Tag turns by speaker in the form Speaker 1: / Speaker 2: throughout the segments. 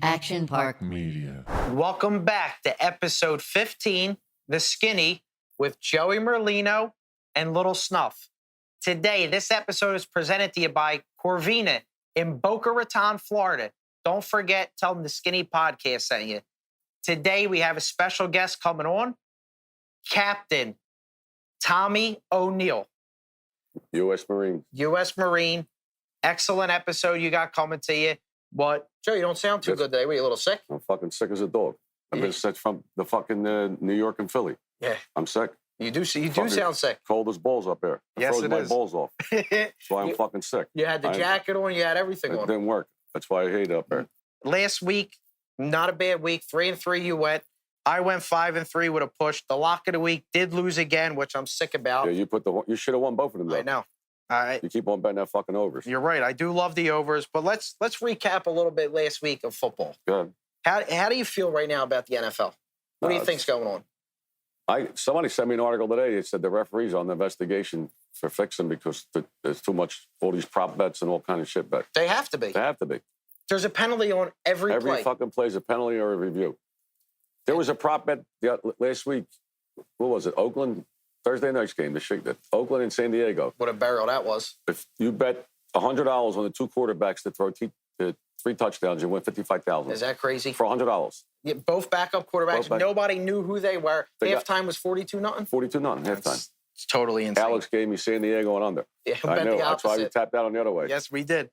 Speaker 1: Action Park Media.
Speaker 2: Welcome back to episode 15, The Skinny, with Joey Merlino and Little Snuff. Today, this episode is presented to you by Corvina in Boca Raton, Florida. Don't forget, tell them The Skinny Podcast sent you. Today, we have a special guest coming on, Captain Tommy O'Neill.
Speaker 3: U.S. Marine.
Speaker 2: U.S. Marine. Excellent episode you got coming to you. But, Joe, you don't sound too good today. Were you a little sick?
Speaker 3: I'm fucking sick as a dog. I've been sick from the fucking New York and Philly.
Speaker 2: Yeah.
Speaker 3: I'm sick.
Speaker 2: You do sound sick.
Speaker 3: Cold as balls up there. I
Speaker 2: Yes,
Speaker 3: froze
Speaker 2: it
Speaker 3: my
Speaker 2: is.
Speaker 3: balls off. That's why I'm fucking sick.
Speaker 2: You had the jacket on. You had everything
Speaker 3: It
Speaker 2: on.
Speaker 3: didn't work. That's why I hate it up there.
Speaker 2: Last week, not a bad week. 3-3 you went. I went 5-3 with a push. The lock of the week did lose again, which I'm sick about.
Speaker 3: Yeah, you should have won both of them, though.
Speaker 2: I know. All right.
Speaker 3: You keep on betting that fucking overs.
Speaker 2: You're right. I do love the overs, but let's recap a little bit last week of football.
Speaker 3: Good.
Speaker 2: How do you feel right now about the NFL? What do you think's going on?
Speaker 3: Somebody sent me an article today. It said the referees on the investigation for fixing because there's too much, all these prop bets and all kind of shit bet.
Speaker 2: They have to be.
Speaker 3: They have to be.
Speaker 2: There's a penalty on every play.
Speaker 3: Every fucking play is a penalty or a review. There was a prop bet last week. What was it? Oakland, Thursday night's game. The shit that Oakland and San Diego.
Speaker 2: What a barrel that was.
Speaker 3: If you bet $100 on the two quarterbacks to throw three touchdowns, you win $55,000.
Speaker 2: Is that crazy?
Speaker 3: For $100.
Speaker 2: Yeah, both backup quarterbacks. Nobody knew who they were. Halftime was 42-0.
Speaker 3: 42-0 halftime.
Speaker 2: It's totally insane.
Speaker 3: Alex gave me San Diego and under.
Speaker 2: Yeah,
Speaker 3: I know. That's why we tapped out on the other way.
Speaker 2: Yes, we did.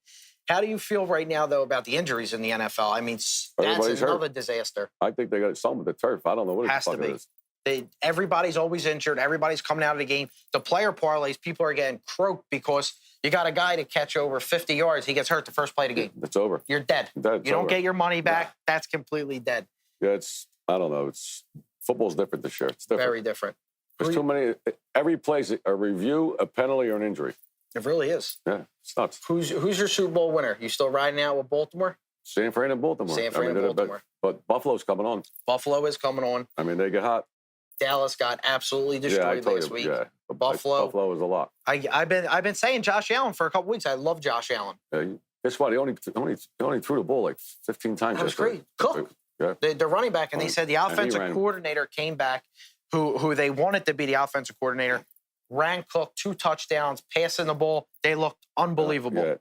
Speaker 2: How do you feel right now, though, about the injuries in the NFL? I mean, that's another disaster.
Speaker 3: I think they got some with the turf. I don't know what
Speaker 2: Has
Speaker 3: the
Speaker 2: to
Speaker 3: fuck
Speaker 2: be.
Speaker 3: it is.
Speaker 2: Everybody's always injured. Everybody's coming out of the game. The player parlays, people are getting croaked because you got a guy to catch over 50 yards. He gets hurt the first play of the game.
Speaker 3: It's over.
Speaker 2: You're dead. You don't get your money back. That's completely dead.
Speaker 3: Yeah, I don't know. Football's different this year. It's different.
Speaker 2: Very different.
Speaker 3: There's too many. Every play's a review, a penalty, or an injury.
Speaker 2: It really is.
Speaker 3: Yeah, it's nuts.
Speaker 2: Who's your Super Bowl winner? You still riding out with Baltimore?
Speaker 3: San Fran and Baltimore.
Speaker 2: San Fran and Baltimore.
Speaker 3: But Buffalo's coming on.
Speaker 2: Buffalo is coming on.
Speaker 3: I mean, they get hot.
Speaker 2: Dallas got absolutely destroyed last week.
Speaker 3: Yeah,
Speaker 2: Buffalo
Speaker 3: was a lot.
Speaker 2: I've been saying Josh Allen for a couple weeks. I love Josh Allen.
Speaker 3: Yeah, guess what? He only threw the ball like 15 times.
Speaker 2: That was great. Cook, the running back, and they said the offensive coordinator came back, who they wanted to be the offensive coordinator, ran Cook 2 touchdowns, passing the ball. They looked unbelievable.
Speaker 3: Yeah.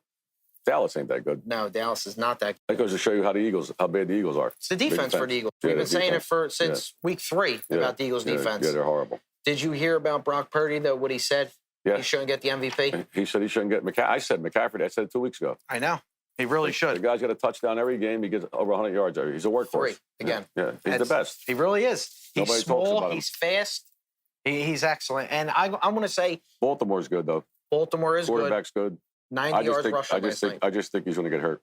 Speaker 3: Dallas ain't that good.
Speaker 2: No, Dallas is not that good.
Speaker 3: That goes to show you how bad the Eagles are.
Speaker 2: It's the defense for the Eagles. We've been saying it since week 3 about the Eagles' defense.
Speaker 3: Yeah, they're horrible.
Speaker 2: Did you hear about Brock Purdy, though, what he said?
Speaker 3: Yeah.
Speaker 2: He shouldn't get the MVP?
Speaker 3: He said he shouldn't get McCaffrey. I said McCaffrey. I said it 2 weeks ago.
Speaker 2: I know. He really should.
Speaker 3: The guy's got a touchdown every game. He gets over 100 yards. He's a workhorse.
Speaker 2: 3, again.
Speaker 3: Yeah, he's the best.
Speaker 2: He really is. He's
Speaker 3: Nobody
Speaker 2: small.
Speaker 3: talks about him.
Speaker 2: He's fast. He's excellent. And I'm going to say
Speaker 3: Baltimore's good, though.
Speaker 2: Baltimore is
Speaker 3: Quarterback's good.
Speaker 2: 90 yards rushing.
Speaker 3: I just think he's going to get hurt.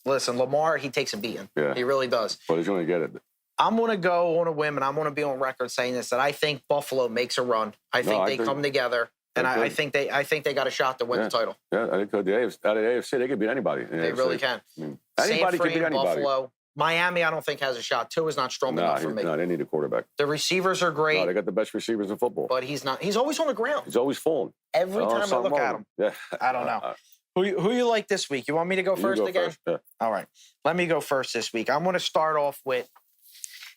Speaker 2: Listen, Lamar, he takes a beating.
Speaker 3: Yeah.
Speaker 2: He really does.
Speaker 3: But he's going to get it.
Speaker 2: I'm going to go on a whim, and I'm going to be on record saying this, that I think Buffalo makes a run. I think they come together, and I think they got a shot to win the title.
Speaker 3: Yeah, I think out of the AFC, they could beat anybody.
Speaker 2: They really can.
Speaker 3: I mean, anybody can beat anybody.
Speaker 2: Buffalo. Miami, I don't think has a shot. Tua is not strong enough for me.
Speaker 3: No, they need a quarterback.
Speaker 2: The receivers are great.
Speaker 3: No, they got the best receivers in football.
Speaker 2: But he's not. He's always on the ground.
Speaker 3: He's always falling.
Speaker 2: Every time I look at him.
Speaker 3: Yeah.
Speaker 2: I don't know. Who you like this week? You want me to go first again?
Speaker 3: First, yeah.
Speaker 2: All right. Let me go first this week. I'm going to start off with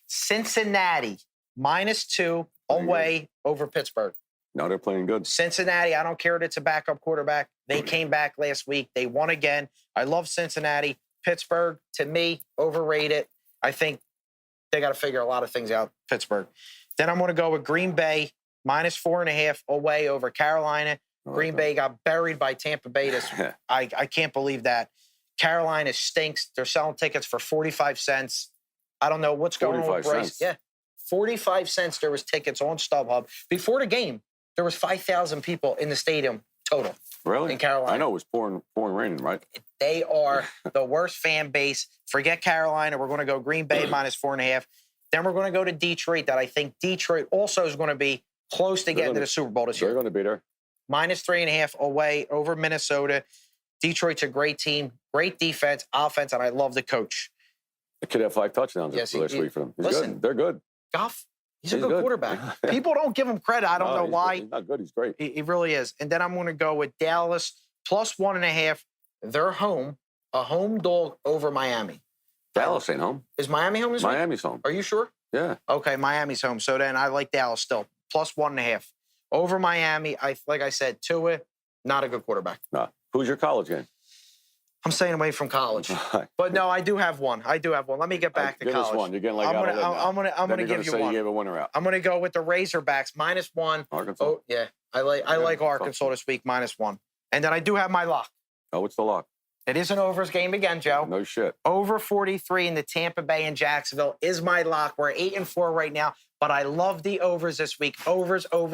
Speaker 2: Cincinnati, -2 away over Pittsburgh.
Speaker 3: No, they're playing good.
Speaker 2: Cincinnati, I don't care if it's a backup quarterback. They came back last week. They won again. I love Cincinnati. Pittsburgh, to me, overrated. I think they got to figure a lot of things out, Pittsburgh. Then I'm going to go with Green Bay, -4.5 away over Carolina. Green Bay got buried by Tampa Bay. I can't believe that. Carolina stinks. They're selling tickets for 45 cents. I don't know what's going on with Bryce. Yeah, 45 cents there was tickets on StubHub. Before the game, there was 5,000 people in the stadium total.
Speaker 3: Really?
Speaker 2: In Carolina.
Speaker 3: I know it was pouring raining, right?
Speaker 2: They are the worst fan base. Forget Carolina. We're going to go Green Bay -4.5. Then we're going to go to Detroit. That I think Detroit also is going to be close to getting to the Super Bowl this year.
Speaker 3: They're going to be there.
Speaker 2: -3.5 away over Minnesota. Detroit's a great team, great defense, offense, and I love the coach.
Speaker 3: The kid had 5 touchdowns last week for them. He's good. They're good.
Speaker 2: Goff, he's a good quarterback. People don't give him credit. I don't know why.
Speaker 3: He's not good. He's great.
Speaker 2: He really is. And then I'm going to go with Dallas +1.5. They're home, a home dog over Miami.
Speaker 3: Dallas ain't home.
Speaker 2: Is Miami home this week?
Speaker 3: Miami's home.
Speaker 2: Are you sure?
Speaker 3: Yeah.
Speaker 2: Okay, Miami's home. So then I like Dallas still. Plus 1.5. Over Miami, like I said, Tua, not a good quarterback.
Speaker 3: Nah. Who's your college game?
Speaker 2: I'm staying away from college. But no, I do have one. Let me get back to
Speaker 3: give
Speaker 2: college.
Speaker 3: us one. You're getting like
Speaker 2: I'm gonna give you
Speaker 3: say
Speaker 2: one.
Speaker 3: You gave a winner out.
Speaker 2: I'm gonna go with the Razorbacks -1.
Speaker 3: Arkansas.
Speaker 2: Oh yeah, I like Arkansas this week -1. And then I do have my lock.
Speaker 3: Oh, what's the lock?
Speaker 2: It is an overs game again, Joe.
Speaker 3: No shit.
Speaker 2: Over 43 in the Tampa Bay and Jacksonville is my lock. We're 8-4 right now, but I love the overs this week. Overs.
Speaker 3: All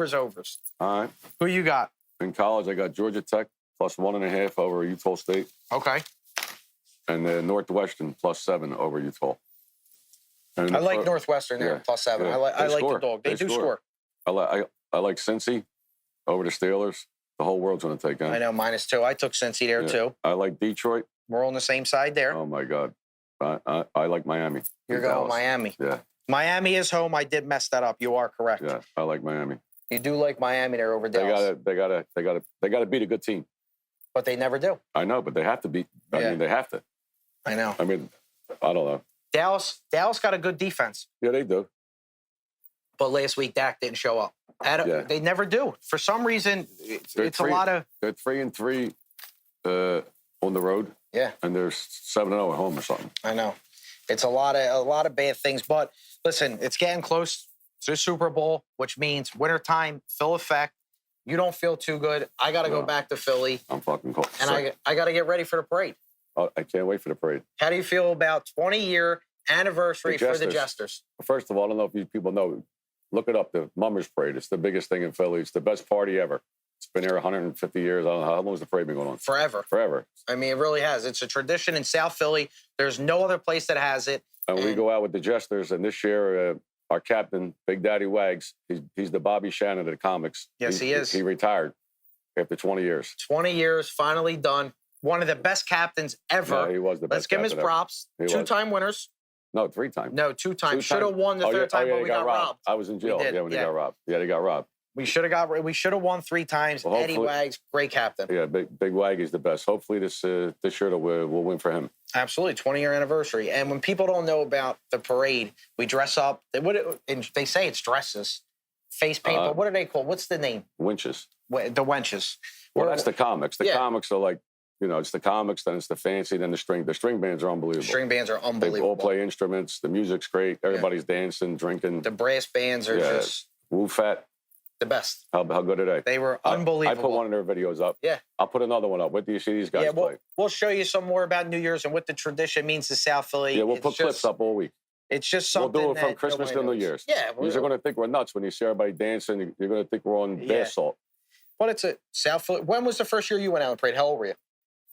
Speaker 3: right.
Speaker 2: Who you got?
Speaker 3: In college, I got Georgia Tech plus 1.5 over Utah State.
Speaker 2: Okay.
Speaker 3: And then Northwestern plus 7 over Utah. And
Speaker 2: I like Northwestern there, +7.
Speaker 3: Yeah.
Speaker 2: I like
Speaker 3: score.
Speaker 2: the dog. They do score.
Speaker 3: I like Cincy over the Steelers. The whole world's going to take them.
Speaker 2: I know, -2. I took Cincy there, too.
Speaker 3: I like Detroit.
Speaker 2: We're on the same side there.
Speaker 3: Oh, my God. I like Miami.
Speaker 2: You're going Miami.
Speaker 3: Yeah.
Speaker 2: Miami is home. I did mess that up. You are correct.
Speaker 3: Yeah, I like Miami.
Speaker 2: You do like Miami there over Dallas.
Speaker 3: They gotta beat a good team.
Speaker 2: But they never do.
Speaker 3: I know, but they have to beat. I mean, they have to.
Speaker 2: I know.
Speaker 3: I mean, I don't know.
Speaker 2: Dallas got a good defense.
Speaker 3: Yeah, they do.
Speaker 2: But last week, Dak didn't show up. They never do. For some reason, it's a lot of...
Speaker 3: They're 3-3 on the road.
Speaker 2: Yeah.
Speaker 3: And they're 7-0 at home or something.
Speaker 2: I know. It's a lot of bad things. But listen, it's getting close to the Super Bowl, which means wintertime, Phil effect. You don't feel too good. I got to go back to Philly.
Speaker 3: I'm fucking cold.
Speaker 2: And I got to get ready for the parade.
Speaker 3: Oh, I can't wait for the parade.
Speaker 2: How do you feel about 20-year anniversary for the Jesters?
Speaker 3: First of all, I don't know if you people know. Look it up, the Mummers Parade. It's the biggest thing in Philly. It's the best party ever. It's been here 150 years. I don't know how long has the parade been going on?
Speaker 2: Forever. I mean, it really has. It's a tradition in South Philly. There's no other place that has it.
Speaker 3: And we go out with the Jesters, and this year, our captain, Big Daddy Wags, he's the Bobby Shannon of the comics.
Speaker 2: Yes, he is.
Speaker 3: He retired after 20 years.
Speaker 2: 20 years, finally done. One of the best captains ever.
Speaker 3: No, he was the best.
Speaker 2: Let's give him his props. 2-time winners.
Speaker 3: No, 3 times.
Speaker 2: No, 2 times. Should have won the third time, but we got robbed.
Speaker 3: I was in jail. When they got robbed. Yeah, they got robbed.
Speaker 2: We should have won 3 times. Well, Eddie Wags, great captain.
Speaker 3: Yeah, Big Wag is the best. Hopefully this year will win for him.
Speaker 2: Absolutely, 20-year anniversary. And when people don't know about the parade, we dress up. They say it's dresses, face paint. But what are they called? What's the name?
Speaker 3: Wenches.
Speaker 2: The wenches.
Speaker 3: Well, that's the comics. The comics are like, it's the comics, then it's the fancy, then the string. The string bands are unbelievable.
Speaker 2: String bands are unbelievable.
Speaker 3: They all play instruments. The music's great. Everybody's dancing, drinking.
Speaker 2: The brass bands are just
Speaker 3: Woo Fat.
Speaker 2: The best.
Speaker 3: How good are they?
Speaker 2: They were unbelievable.
Speaker 3: I put one of their videos up.
Speaker 2: Yeah.
Speaker 3: I'll put another one up. What do you see these guys play?
Speaker 2: We'll show you some more about New Year's and what the tradition means to South Philly.
Speaker 3: Yeah, we'll put clips up all week.
Speaker 2: It's just something.
Speaker 3: We'll do it from Christmas to New Year's.
Speaker 2: Yeah.
Speaker 3: You're going to think we're nuts when you see everybody dancing. You're going to think we're on bath salt.
Speaker 2: But it's a South Philly. When was the first year you went out and prayed? How old were you?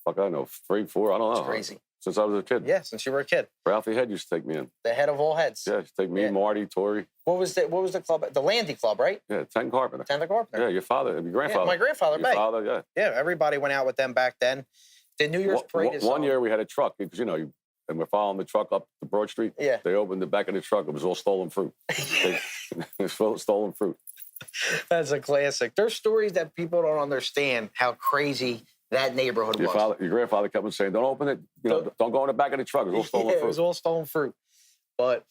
Speaker 3: Fuck, I don't know. 3, 4, I don't know.
Speaker 2: It's crazy.
Speaker 3: Since I was a kid.
Speaker 2: Yeah, since you were a kid.
Speaker 3: Ralphie Head used to take me in.
Speaker 2: The head of all heads.
Speaker 3: Yeah, take me, Marty, Tori.
Speaker 2: What was the club? The Landy Club, right?
Speaker 3: Yeah, Ten Carpenter.
Speaker 2: Carpenter.
Speaker 3: Yeah, your grandfather.
Speaker 2: Yeah, my grandfather,
Speaker 3: Your father, yeah.
Speaker 2: Yeah, everybody went out with them back then. The New Year's parade is
Speaker 3: one year we had a truck, because, and we're following the truck up to Broad Street.
Speaker 2: Yeah.
Speaker 3: They opened the back of the truck. It was all stolen fruit. It was full of stolen fruit.
Speaker 2: That's a classic. There's stories that people don't understand how crazy that neighborhood was.
Speaker 3: Your grandfather kept on saying, don't open it, don't go in the back of the truck. It was all stolen fruit.
Speaker 2: It was all stolen fruit. But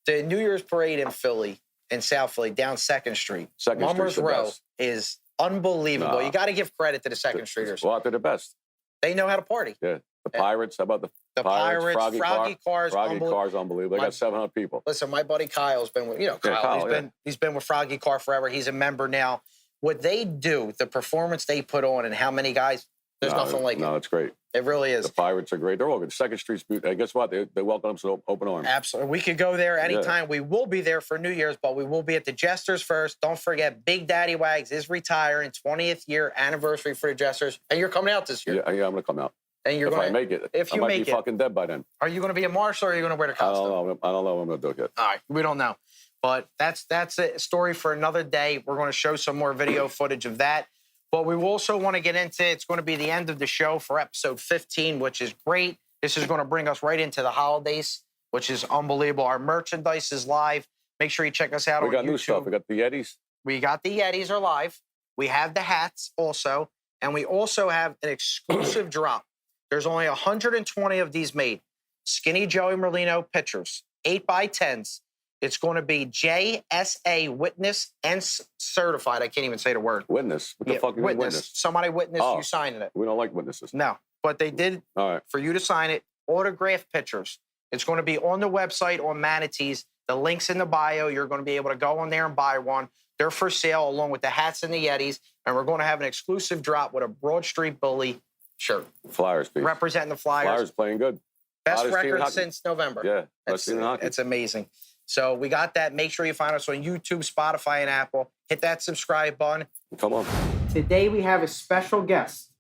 Speaker 2: the New Year's parade in Philly, in South Philly, down 2nd Street, Mummers Row is unbelievable. You got to give credit to the 2nd Streeters.
Speaker 3: Well, they're the best.
Speaker 2: They know how to party.
Speaker 3: Yeah. The Pirates, how about the
Speaker 2: Pirates, Froggy Cars.
Speaker 3: Froggy Cars, unbelievable. They got 700 people.
Speaker 2: Listen, my buddy Kyle's been with, Kyle. He's been with Froggy Car forever. He's a member now. What they do, the performance they put on and how many guys, there's nothing like it.
Speaker 3: No, it's great.
Speaker 2: It really is.
Speaker 3: The Pirates are great. They're all good. 2nd Street's beautiful. Guess what? They welcome us with open arms.
Speaker 2: Absolutely. We could go there anytime. We will be there for New Year's, but we will be at the Jesters first. Don't forget, Big Daddy Wags is retiring, 20th year anniversary for the Jesters. And you're coming out this year.
Speaker 3: Yeah, I'm going to come out.
Speaker 2: And you're
Speaker 3: if I make it.
Speaker 2: If you
Speaker 3: I might be fucking dead by then.
Speaker 2: Are you going to be a marshal or are you going to wear the costume?
Speaker 3: I don't know what I'm going to do yet.
Speaker 2: All right. We don't know. But that's a story for another day. We're going to show some more video footage of that. But we also want to get into, it's going to be the end of the show for episode 15, which is great. This is going to bring us right into the holidays, which is unbelievable. Our merchandise is live. Make sure you check us out on YouTube.
Speaker 3: We got new stuff. We got the Yetis.
Speaker 2: We got the Yetis are live. We have the hats also. And we also have an exclusive drop. There's only 120 of these made. Skinny Joey Merlino pictures, 8x10s. It's going to be JSA witness and certified. I can't even say the word.
Speaker 3: Witness? What the fuck is witness?
Speaker 2: Somebody witnessed
Speaker 3: Oh.
Speaker 2: you signing it.
Speaker 3: We don't like witnesses.
Speaker 2: No, but they did
Speaker 3: All right.
Speaker 2: for you to sign it. Autograph pictures. It's going to be on the website on Manatees. The link's in the bio. You're going to be able to go on there and buy one. They're for sale along with the hats and the Yetis. And we're going to have an exclusive drop with a Broad Street Bully shirt.
Speaker 3: Flyers, piece.
Speaker 2: Representing the Flyers.
Speaker 3: Flyers playing good.
Speaker 2: Best
Speaker 3: Hottest team in
Speaker 2: record
Speaker 3: hockey.
Speaker 2: since November.
Speaker 3: Yeah, best team in hockey.
Speaker 2: It's amazing. So we got that. Make sure you find us on YouTube, Spotify, and Apple. Hit that subscribe button.
Speaker 3: Come on.
Speaker 2: Today we have a special guest.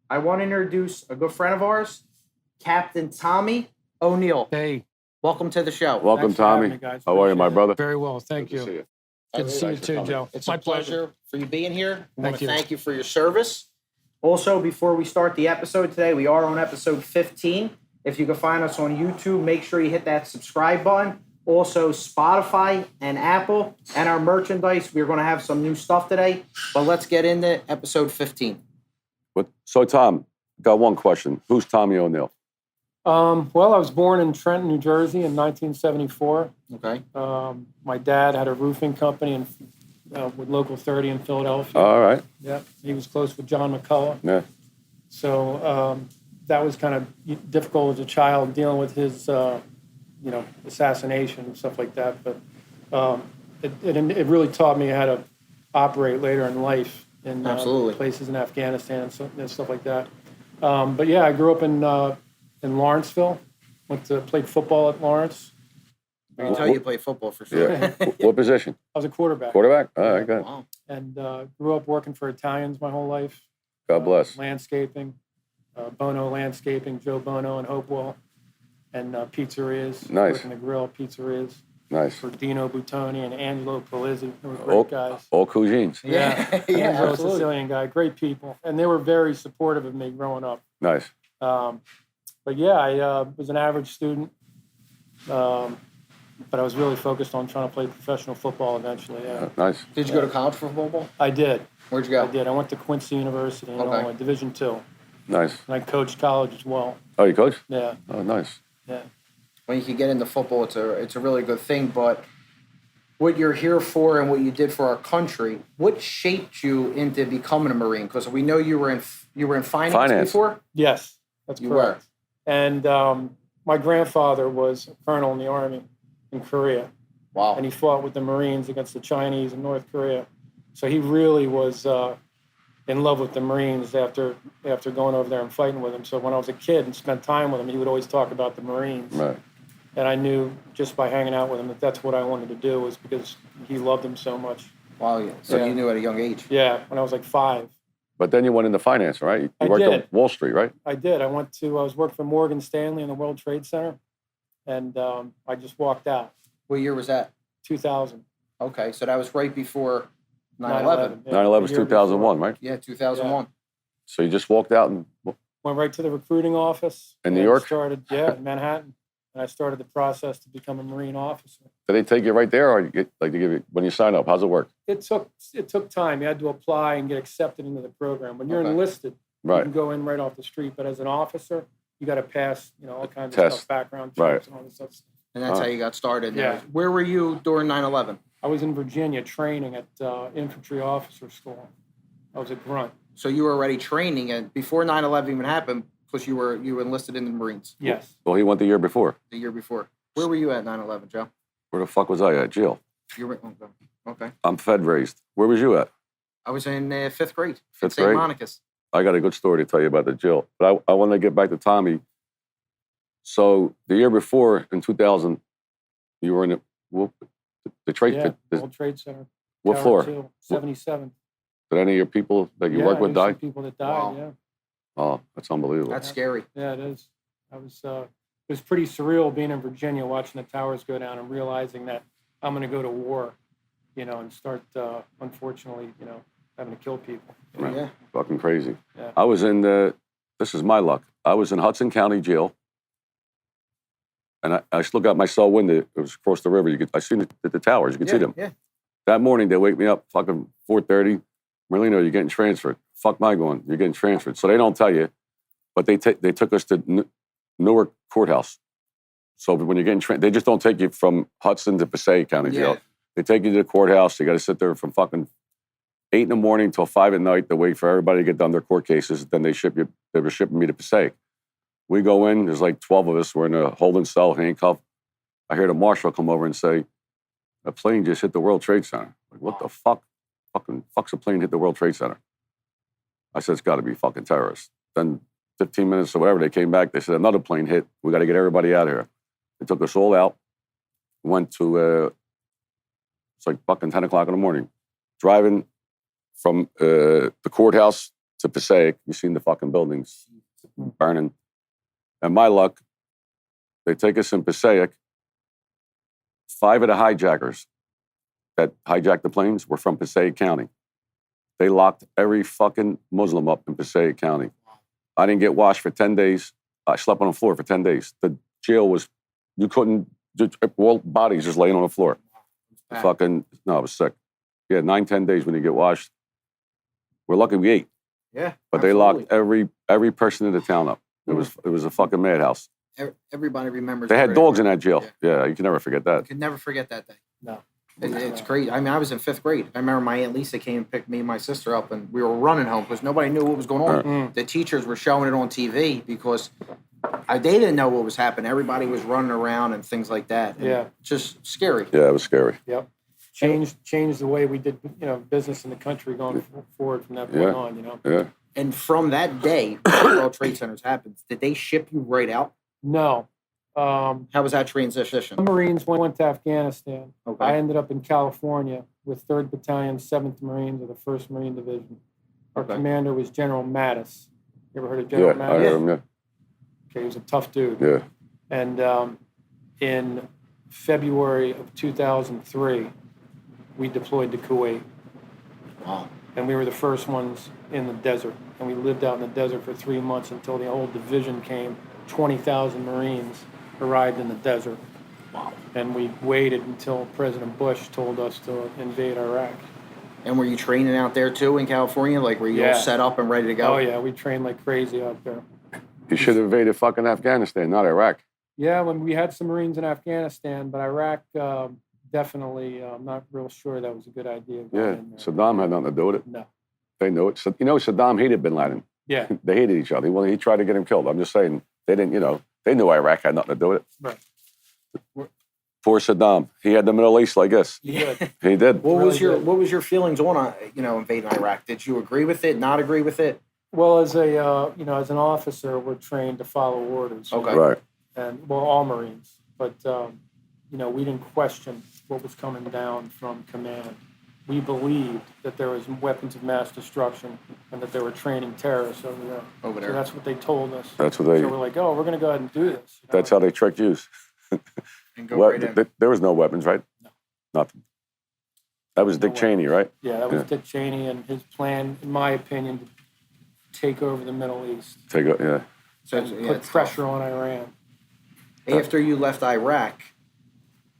Speaker 2: I want to introduce a good friend of ours, Captain Tommy O'Neill.
Speaker 4: Hey,
Speaker 2: Welcome to the show.
Speaker 3: Welcome,
Speaker 4: Thanks for having
Speaker 3: Tommy.
Speaker 4: me, guys.
Speaker 3: How are you, my
Speaker 4: Appreciate it.
Speaker 3: brother?
Speaker 4: very well. Thank
Speaker 3: Good to see
Speaker 4: you.
Speaker 3: you.
Speaker 4: Good to see you
Speaker 3: Thanks for
Speaker 4: too,
Speaker 3: coming.
Speaker 4: Joe.
Speaker 2: It's
Speaker 4: my
Speaker 2: a pleasure for you being here. I want
Speaker 4: Thank
Speaker 2: to
Speaker 4: you.
Speaker 2: thank you for your service. Also, before we start the episode today, we are on episode 15. If you can find us on YouTube, make sure you hit that subscribe button. Also, Spotify and Apple and our merchandise. We're going to have some new stuff today, but let's get into episode 15.
Speaker 3: So, Tom, got one question. Who's Tommy O'Neill?
Speaker 4: Well, I was born in Trenton, New Jersey in 1974.
Speaker 2: Okay.
Speaker 4: My dad had a roofing company with Local 30 in Philadelphia.
Speaker 3: All right.
Speaker 4: Yeah, he was close with John McCullough.
Speaker 3: Yeah.
Speaker 4: So that was kind of difficult as a child dealing with his, assassination and stuff like that. But it really taught me how to operate later in life in
Speaker 2: Absolutely.
Speaker 4: places in Afghanistan and stuff like that. But yeah, I grew up in Lawrenceville. Played football at Lawrence.
Speaker 2: I can tell you play football for sure.
Speaker 3: Yeah. What position?
Speaker 4: I was a quarterback.
Speaker 3: Quarterback? All right, good.
Speaker 2: Wow.
Speaker 4: And grew up working for Italians my whole life.
Speaker 3: God bless.
Speaker 4: Landscaping, Bono Landscaping, Joe Bono in Hopewell, and pizzerias.
Speaker 3: Nice.
Speaker 4: Working the grill, pizzerias
Speaker 3: Nice.
Speaker 4: for Dino Buttoni and Angelo Polizzi. They were
Speaker 3: All-
Speaker 4: great guys.
Speaker 3: All cousins.
Speaker 2: Yeah, yeah,
Speaker 4: Angelo, a
Speaker 2: absolutely.
Speaker 4: Sicilian guy, great people. And they were very supportive of me growing up.
Speaker 3: Nice.
Speaker 4: But yeah, I was an average student. But I was really focused on trying to play professional football eventually, yeah.
Speaker 3: Nice.
Speaker 2: Did you go to college for football?
Speaker 4: I did.
Speaker 2: Where'd you go?
Speaker 4: I did. I went to Quincy University in
Speaker 2: Okay.
Speaker 4: Illinois, Division II.
Speaker 3: Nice.
Speaker 4: And I coached college as well.
Speaker 3: Oh, you coach?
Speaker 4: Yeah,
Speaker 3: Oh, nice.
Speaker 4: yeah.
Speaker 2: When you can get into football, it's a really good thing. But what you're here for and what you did for our country, what shaped you into becoming a Marine? Because we know you were in finance before.
Speaker 4: Yes, that's
Speaker 2: You
Speaker 4: correct. And my grandfather was a colonel in the Army in Korea,
Speaker 2: Wow.
Speaker 4: and he fought with the Marines against the Chinese in North Korea. So he really was in love with the Marines after going over there and fighting with them. So when I was a kid and spent time with him, he would always talk about the Marines.
Speaker 3: Right.
Speaker 4: And I knew just by hanging out with him that that's what I wanted to do, was because he loved them so much.
Speaker 2: Wow. Yeah. So
Speaker 4: Yeah.
Speaker 2: you knew at a young age.
Speaker 4: Yeah, when I was like 5.
Speaker 3: But then you went into finance, right? You
Speaker 4: I
Speaker 3: worked
Speaker 4: did.
Speaker 3: on Wall Street, right?
Speaker 4: I did. I was working for Morgan Stanley in the World Trade Center, and I just walked out.
Speaker 2: What year was that?
Speaker 4: 2000.
Speaker 2: Okay, so that was right before 9/11.
Speaker 3: 9/11 was 2001, right?
Speaker 2: Yeah, 2001.
Speaker 3: So you just walked out and
Speaker 4: Went right to the recruiting office.
Speaker 3: In New
Speaker 4: and
Speaker 3: York?
Speaker 4: Started, yeah, in Manhattan. And I started the process to become a Marine officer.
Speaker 3: did they take you right there, or you get like to give you when you sign up? How's it work?
Speaker 4: It took time. You had to apply and get accepted into the program. When you're
Speaker 2: Okay.
Speaker 4: enlisted, you
Speaker 3: Right.
Speaker 4: can go in right off the street. But as an officer, you got to pass, all kinds
Speaker 3: Test.
Speaker 4: of stuff, background checks
Speaker 3: Right.
Speaker 4: and all this stuff.
Speaker 2: And that's
Speaker 3: Oh.
Speaker 2: how you got started.
Speaker 4: Yeah.
Speaker 2: Where were you during 9/11?
Speaker 4: I was in Virginia training at infantry officer school. I was a grunt.
Speaker 2: So you were already training, and before 9/11 even happened, because you were enlisted in the Marines
Speaker 4: Yes.
Speaker 3: Well, he went the year before.
Speaker 2: the year before. Where were you at 9/11, Joe?
Speaker 3: Where the fuck was I at? Jail.
Speaker 2: You were okay.
Speaker 3: I'm Fed raised. Where was you at?
Speaker 2: I was in 5th grade.
Speaker 3: Fifth
Speaker 2: St.
Speaker 3: grade?
Speaker 2: Monica's.
Speaker 3: I got a good story to tell you about the jail, but I want to get back to Tommy. So the year before, in 2000, you were in the trade.
Speaker 4: Yeah,
Speaker 3: the-
Speaker 4: World Trade Center.
Speaker 3: what
Speaker 4: Tower
Speaker 3: floor?
Speaker 4: 2, 77.
Speaker 3: Did any of your people that you
Speaker 4: Yeah,
Speaker 3: work with
Speaker 4: I knew some
Speaker 3: die?
Speaker 4: people that died,
Speaker 2: Wow.
Speaker 4: yeah.
Speaker 3: Oh, that's unbelievable.
Speaker 2: That's scary.
Speaker 4: Yeah, it is. It was pretty surreal being in Virginia, watching the towers go down and realizing that I'm going to go to war, and start, unfortunately, having to kill people.
Speaker 3: Right.
Speaker 2: Yeah.
Speaker 3: Fucking crazy.
Speaker 4: Yeah.
Speaker 3: I was in this is my luck. I was in Hudson County Jail, and I still got my cell window. It was across the river. I seen the towers. You could see them.
Speaker 2: Yeah.
Speaker 3: That morning, they wake me up, fucking 4:30. Merlino, you're getting transferred. Fuck my going. You're getting transferred. So they don't tell you, but they took us to Newark Courthouse. So when you're getting trained, they just don't take you from Hudson to Passaic County Jail.
Speaker 5: Yeah.
Speaker 3: They take you to the courthouse. You got to sit there from fucking 8 in the morning till 5 at night to wait for everybody to get done their court cases. Then they ship you. They were shipping me to Passaic. We go in. There's like 12 of us. We're in a holding cell, handcuffed. I hear the marshal come over and say, "A plane just hit the World Trade Center." Like, what the fuck? Fuck's a plane hit the World Trade Center? I said, it's got to be fucking terrorists. Then 15 minutes or whatever, they came back. They said, another plane hit. We got to get everybody out of here. They took us all out. Went to, it's like fucking 10 o'clock in the morning. Driving from the courthouse to Passaic. You've seen the fucking buildings burning. And my luck, they take us in Passaic. 5 of the hijackers that hijacked the planes were from Passaic County. They locked every fucking Muslim up in Passaic County. I didn't get washed for 10 days. I slept on the floor for 10 days. The jail was, you couldn't, all bodies just laying on the floor. Fucking, no, I was sick. Yeah, 9, 10 days when you get washed. We're lucky we ate.
Speaker 5: Yeah.
Speaker 3: But they locked every person in the town up. It was a fucking madhouse.
Speaker 5: Everybody remembers.
Speaker 3: They had dogs in that jail. Yeah, you can never forget that.
Speaker 5: You can never forget that day.
Speaker 4: No.
Speaker 5: It's great. I mean, I was in 5th grade. I remember my Aunt Lisa came and picked me and my sister up, and we were running home because nobody knew what was going on. The teachers were showing it on TV because they didn't know what was happening. Everybody was running around and things like that. And
Speaker 4: Yeah.
Speaker 5: just scary.
Speaker 3: Yeah, it was scary.
Speaker 4: Yep. Changed the way we did, business in the country going forward from that point on,
Speaker 3: Yeah.
Speaker 5: And from that day, when World Trade Centers happened, did they ship you right out?
Speaker 4: No.
Speaker 5: How was that transition?
Speaker 4: The Marines went to Afghanistan.
Speaker 5: Okay.
Speaker 4: I ended up in California with 3rd Battalion, 7th Marines of the 1st Marine Division. Our commander was General Mattis. You ever heard of General Mattis?
Speaker 3: I heard him, yeah.
Speaker 4: Okay, he was a tough dude.
Speaker 3: Yeah.
Speaker 4: And in February of 2003, we deployed to Kuwait.
Speaker 5: Wow.
Speaker 4: And we were the first ones in the desert. And we lived out in the desert for 3 months until the whole division came. 20,000 Marines arrived in the desert.
Speaker 5: Wow.
Speaker 4: And we waited until President Bush told us to invade Iraq.
Speaker 5: And were you training out there too in California? Like, were you all set up and ready to go?
Speaker 4: Oh, yeah. We trained like crazy out there.
Speaker 3: You should have invaded fucking Afghanistan, not Iraq.
Speaker 4: Yeah, when we had some Marines in Afghanistan, but Iraq, definitely, I'm not real sure that was a good idea.
Speaker 3: Yeah, Saddam had nothing to do with it.
Speaker 4: No.
Speaker 3: They knew it. So, Saddam hated bin Laden.
Speaker 4: Yeah.
Speaker 3: They hated each other. He tried to get him killed. I'm just saying, they didn't, they knew Iraq had nothing to do with it.
Speaker 4: Right.
Speaker 3: Poor Saddam. He had the Middle East, I guess.
Speaker 5: Yeah.
Speaker 3: He did.
Speaker 5: What was
Speaker 4: Really
Speaker 5: what was your feelings on invading Iraq? Did you agree with it? Not agree with it?
Speaker 4: Well, as as an officer, we're trained to follow orders.
Speaker 5: Okay.
Speaker 3: Right.
Speaker 4: And all Marines, but we didn't question what was coming down from command. We believed that there was weapons of mass destruction and that they were training terrorists over there.
Speaker 5: Over there.
Speaker 4: So that's what they told us.
Speaker 3: That's what they.
Speaker 4: So we're like, oh, we're going to go ahead and do this.
Speaker 3: That's how they tricked you.
Speaker 5: And go right in.
Speaker 3: There was no weapons, right?
Speaker 4: No.
Speaker 3: Nothing. That was Dick
Speaker 4: No
Speaker 3: Cheney, right?
Speaker 4: Yeah, that was Dick Cheney and his plan, in my opinion, to take over the Middle East.
Speaker 5: So
Speaker 4: Put pressure on Iran.
Speaker 5: After you left Iraq,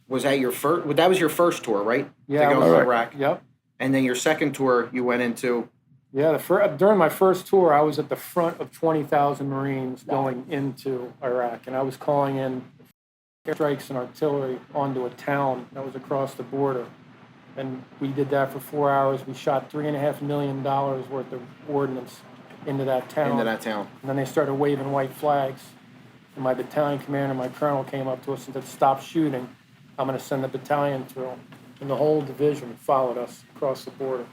Speaker 5: was that your first? Well, that was your first tour, right?
Speaker 4: Yeah,
Speaker 5: To go
Speaker 3: I was-
Speaker 5: to Iraq.
Speaker 4: Yep.
Speaker 5: And then your second tour, you went into.
Speaker 4: Yeah, during my first tour, I was at the front of 20,000 Marines going into Iraq, and I was calling in strikes and artillery onto a town that was across the border. And we did that for 4 hours. We shot $3.5 million worth of ordnance into that town.
Speaker 5: And
Speaker 4: then they started waving white flags. And my battalion commander, my colonel, came up to us and said, "Stop shooting. I'm going to send the battalion through." And the whole division followed us across the border.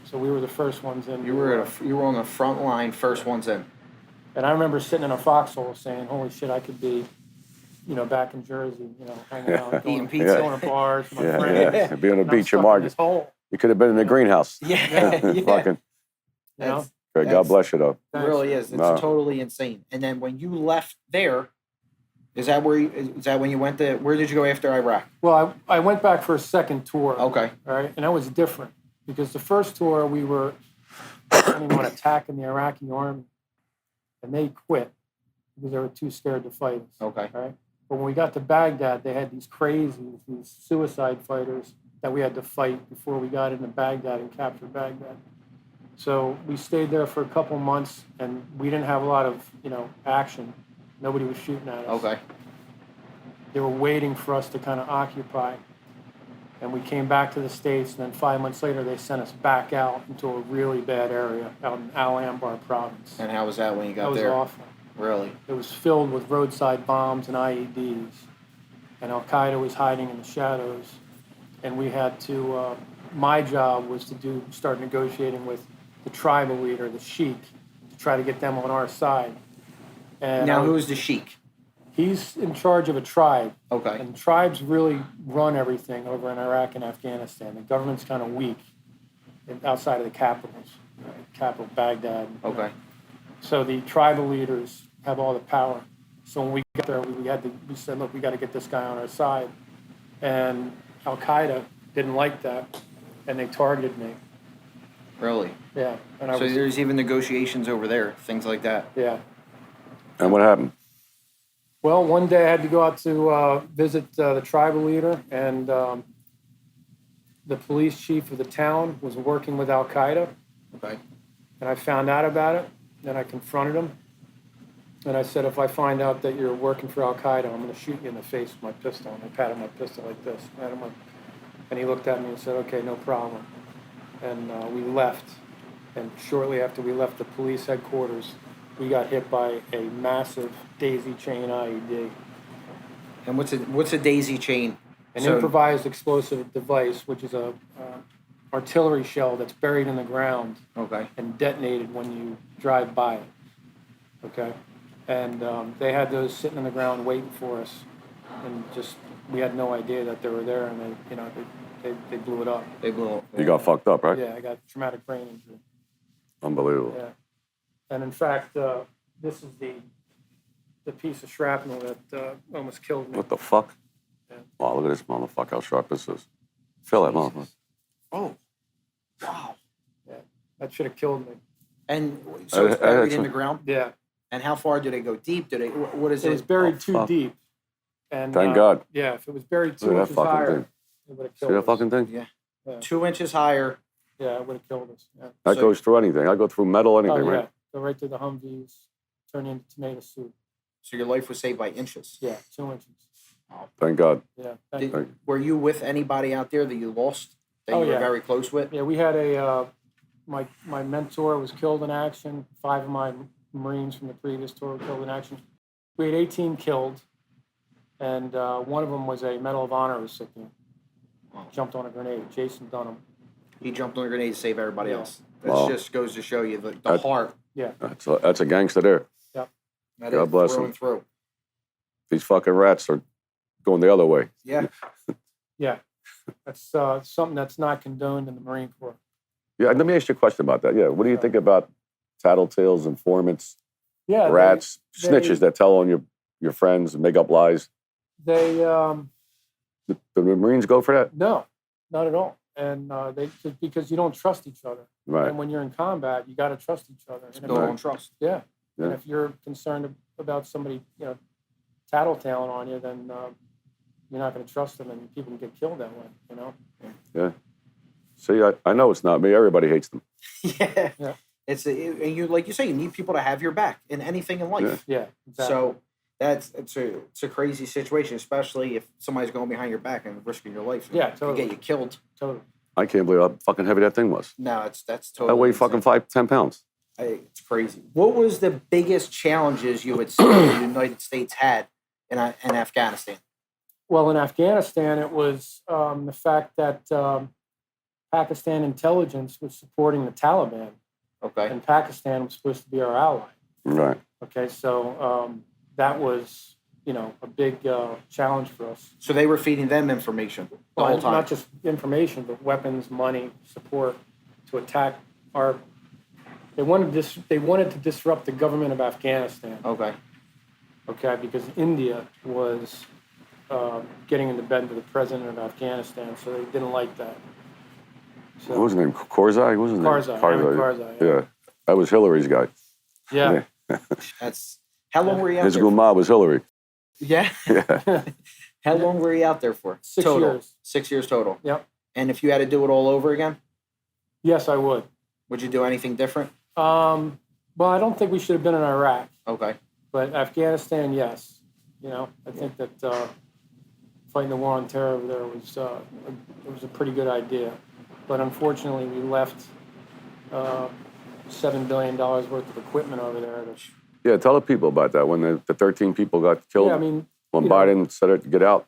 Speaker 4: So we were the first ones in.
Speaker 5: You were on the front line, first ones in.
Speaker 4: And I remember sitting in a foxhole saying, "Holy shit, I could be, back in Jersey, hanging out,
Speaker 5: Eating pizza.
Speaker 4: going to bars with my friends.
Speaker 3: Yeah. Be on the
Speaker 4: And I'm
Speaker 3: beach
Speaker 4: stuck
Speaker 3: in
Speaker 4: in
Speaker 3: Margate.
Speaker 4: this hole,
Speaker 3: You could have been in the greenhouse.
Speaker 5: Yeah.
Speaker 3: Fucking.
Speaker 4: you know?
Speaker 3: Great. God bless you, though.
Speaker 5: It
Speaker 4: Thanks.
Speaker 5: really is. It's
Speaker 3: No.
Speaker 5: totally insane. And then when you left there, is that when you went to? Where did you go after Iraq?
Speaker 4: Well, I went back for a second tour.
Speaker 5: Okay.
Speaker 4: All right, and that was different because the first tour we were planning on attacking the Iraqi army, and they quit because they were too scared to fight us.
Speaker 5: Okay.
Speaker 4: All right, but when we got to Baghdad, they had these crazies, these suicide fighters that we had to fight before we got into Baghdad and captured Baghdad. So we stayed there for a couple months, and we didn't have a lot of action. Nobody was shooting at us.
Speaker 5: Okay.
Speaker 4: they were waiting for us to kind of occupy. And we came back to the States, and then 5 months later, they sent us back out into a really bad area out in Al-Anbar province.
Speaker 5: And how was that when you got
Speaker 4: That
Speaker 5: there?
Speaker 4: was awful.
Speaker 5: Really?
Speaker 4: It was filled with roadside bombs and IEDs. And Al-Qaeda was hiding in the shadows. And we had to, my job was to start negotiating with the tribal leader, the sheik, to try to get them on our side. And
Speaker 5: Now, who's the sheik?
Speaker 4: He's in charge of a tribe.
Speaker 5: Okay.
Speaker 4: And tribes really run everything over in Iraq and Afghanistan. The government's kind of weak outside of the capitals, capital Baghdad.
Speaker 5: Okay.
Speaker 4: So the tribal leaders have all the power. So when we got there, we said, look, we got to get this guy on our side. And Al-Qaeda didn't like that, and they targeted me.
Speaker 5: Really?
Speaker 4: Yeah. And
Speaker 5: So there's even negotiations over there, things like that.
Speaker 4: Yeah.
Speaker 3: And what happened?
Speaker 4: Well, one day I had to go out to visit the tribal leader, and the police chief of the town was working with Al-Qaeda.
Speaker 5: Okay.
Speaker 4: And I found out about it, and I confronted him. And I said, if I find out that you're working for Al-Qaeda, I'm going to shoot you in the face with my pistol. And I patted my pistol like this. And he looked at me and said, okay, no problem. And we left. And shortly after we left the police headquarters, we got hit by a massive daisy chain IED.
Speaker 5: And what's a daisy chain?
Speaker 4: An improvised explosive device, which is a artillery shell that's buried in the ground
Speaker 5: Okay.
Speaker 4: and detonated when you drive by it. Okay? And they had those sitting on the ground waiting for us. And we had no idea that they were there, and they blew it up.
Speaker 5: They blew up.
Speaker 3: You got fucked up, right?
Speaker 4: Yeah, I got traumatic brain injury.
Speaker 3: Unbelievable.
Speaker 4: Yeah. And in fact, this is the piece of shrapnel that almost killed me.
Speaker 3: What the fuck?
Speaker 4: Yeah.
Speaker 3: Oh, look at this motherfucker, how sharp this is. Feel that motherfucker.
Speaker 5: Oh. Wow.
Speaker 4: Yeah, that should have killed me.
Speaker 5: And so it's buried in the ground?
Speaker 4: Yeah.
Speaker 5: And how far did it go deep? What is it?
Speaker 4: It was buried
Speaker 3: Oh,
Speaker 4: too
Speaker 3: fuck.
Speaker 4: deep. And
Speaker 3: Thank God.
Speaker 4: Yeah, if it was buried
Speaker 3: Look
Speaker 4: 2
Speaker 3: at that
Speaker 4: inches
Speaker 3: fucking
Speaker 4: higher,
Speaker 3: thing.
Speaker 4: it would have
Speaker 3: See
Speaker 4: killed
Speaker 3: that
Speaker 4: us.
Speaker 3: fucking thing?
Speaker 5: Yeah.
Speaker 4: Yeah.
Speaker 5: 2 inches higher.
Speaker 4: Yeah, it would have killed us. Yeah.
Speaker 3: That
Speaker 5: So-
Speaker 3: goes through anything. I go through metal, anything,
Speaker 4: Oh, yeah.
Speaker 3: right?
Speaker 4: Go right through the Humvees, turn you into tomato soup.
Speaker 5: So your life was saved by inches.
Speaker 4: Yeah, 2 inches.
Speaker 3: Thank God.
Speaker 4: Yeah. Thank you.
Speaker 5: Were you with anybody out there that you lost, that
Speaker 4: Oh,
Speaker 5: you were
Speaker 4: yeah.
Speaker 5: very close with?
Speaker 4: Yeah, we had my mentor was killed in action. 5 of my Marines from the previous tour were killed in action. We had 18 killed, and one of them was a Medal of Honor recipient. Jumped on a grenade, Jason Dunham.
Speaker 5: He jumped on a grenade to save everybody
Speaker 4: Yeah.
Speaker 5: else. That
Speaker 3: Wow.
Speaker 5: just goes to show you the
Speaker 3: That-
Speaker 5: heart.
Speaker 4: Yeah.
Speaker 3: That's a gangster there.
Speaker 5: That
Speaker 3: God
Speaker 5: is
Speaker 3: bless
Speaker 5: through
Speaker 3: him.
Speaker 5: and through.
Speaker 3: These fucking rats are going the other way.
Speaker 5: Yeah.
Speaker 4: Yeah. That's something that's not condoned in the Marine Corps.
Speaker 3: Yeah, let me ask you a question about that. Yeah, what do you think about tattletales, informants,
Speaker 4: Yeah.
Speaker 3: rats,
Speaker 4: they-
Speaker 3: snitches that tell on your friends and make up lies?
Speaker 4: They
Speaker 3: The Marines go for that?
Speaker 4: no, not at all. And because you don't trust each other.
Speaker 3: Right.
Speaker 4: And when you're in combat, you got to trust each other. And if
Speaker 5: Build
Speaker 4: you're-
Speaker 5: on trust.
Speaker 4: Yeah.
Speaker 3: Yeah.
Speaker 4: And if you're concerned about somebody, tattletaling on you, then you're not going to trust them, and people can get killed that way.
Speaker 3: Yeah. See, I know it's not me. Everybody hates them.
Speaker 5: Yeah.
Speaker 4: Yeah.
Speaker 5: And you, like you say, you need people to have your back in anything in life.
Speaker 4: Yeah. Exactly.
Speaker 5: So it's a crazy situation, especially if somebody's going behind your back and risking your life.
Speaker 4: Yeah,
Speaker 5: To
Speaker 4: totally.
Speaker 5: get you killed.
Speaker 4: Totally.
Speaker 3: I can't believe how fucking heavy that thing was.
Speaker 5: No, that's totally.
Speaker 3: That weighed
Speaker 5: insane.
Speaker 3: fucking 10 pounds.
Speaker 5: It's crazy. What was the biggest challenges you would say the United States had in Afghanistan?
Speaker 4: Well, in Afghanistan, it was the fact that Pakistan intelligence was supporting the Taliban,
Speaker 5: Okay.
Speaker 4: and Pakistan was supposed to be our ally.
Speaker 3: Right.
Speaker 4: Okay, so that was, a big challenge for us.
Speaker 5: So they were feeding them information the
Speaker 4: Well,
Speaker 5: whole time.
Speaker 4: not just information, but weapons, money, support to attack our. They wanted to disrupt the government of Afghanistan.
Speaker 5: Okay.
Speaker 4: Okay, because India was getting into bed with the president of Afghanistan, so they didn't like that. So,
Speaker 3: What was his name? Karzai? What was his name?
Speaker 4: Karzai, Hamid Karzai,
Speaker 3: Yeah. That was Hillary's guy.
Speaker 4: Yeah.
Speaker 5: That's how long were you out
Speaker 3: His
Speaker 5: there?
Speaker 3: grandma was Hillary.
Speaker 5: Yeah.
Speaker 3: Yeah.
Speaker 5: How long were you out there for?
Speaker 4: 6
Speaker 5: total?
Speaker 4: years.
Speaker 5: 6 years total.
Speaker 4: Yep.
Speaker 5: And if you had to do it all over again,
Speaker 4: Yes, I would.
Speaker 5: would you do anything different?
Speaker 4: Well, I don't think we should have been in Iraq,
Speaker 5: Okay.
Speaker 4: but Afghanistan, yes. I think that fighting the war on terror over there was it was a pretty good idea. But unfortunately, we left $7 billion worth of equipment over there.
Speaker 3: Yeah, tell the people about that. When the 13 people got killed,
Speaker 4: Yeah, I mean,
Speaker 3: when
Speaker 4: you know,
Speaker 3: Biden said it to get out.